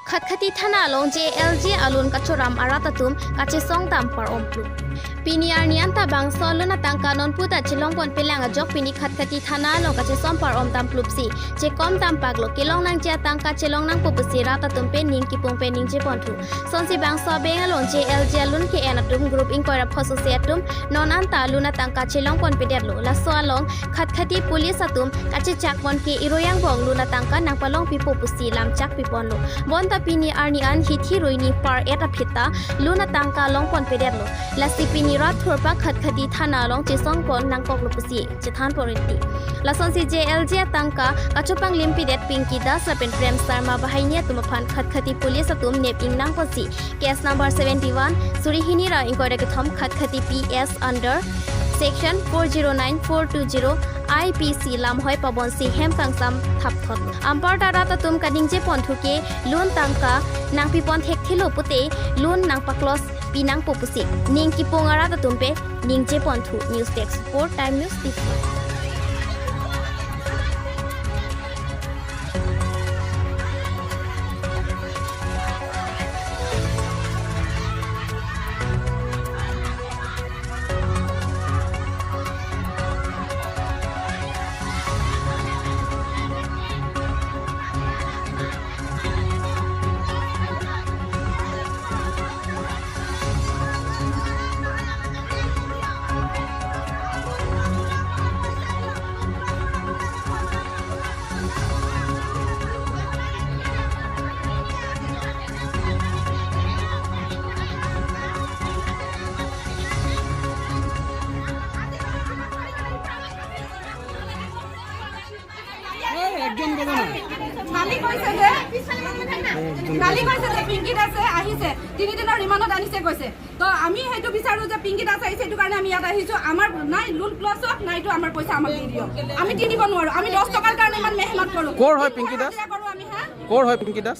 Khatkati thana long JLG alun kachoram aratatum kache song tampar omplu. Piniar nianta bang soluna tangka non puta chilong pon pelanga jok pini khatkati thana long kache sompar om tamplupsi. Je kom tampak lo kilong nang je tangka chilong nang pupusi ratatum pe ning kipung pe ning je pontu. Sonsi bang so beng alon JLG alun ke enatum group inkoira phososiatum non anta luna tangka chilong pon pedetlo la so along khatkati police atum kache chakpon ke iroyang bong luna tangka nang palong pipu pusi lam chak pipon lo. Bonta pini arni an hithi roini par eta phita luna tangka long pon pedetlo. La pini rat thurpa khatkati thana long chisong pon nangkok lupusi chithan poriti la sonsi JLG tangka kachupang limpi det pinky das la pen prem sarma bahainia tumaphan khatkati police atum nep ing nang posi case number 71 surihini ra inkoida katham khatkati PS under section 409420 IPC lam hoi pabon si hem kangsam thapthot ampar dara tatum kadingje ponthuke lun tangka nang pipon thek thilo pute lun nang paklos pinang popusi ning kipongara tatumpe ningje ponthu news text sport time news tv মালিক কৈছে যে পিংকি দাসে আহিছে 3 দিনৰ ৰিমাণ্ডত আনিছে কৈছে তো আমি হেতু বিচাৰো যে পিংকি দাস আহিছে এটো কাৰণে আমি ইয়াত আহিছো আমাৰ নাই লোন ক্লজ অফ নাইটো আমাৰ পইচা আমাক দি দিও আমি দি দিব নোৱাৰো আমি 10 টকাৰ কাৰণে ইমান মেহনত কৰো কোৰ হয় পিংকি দাস আমি হ্যাঁ কোৰ হয় পিংকি দাস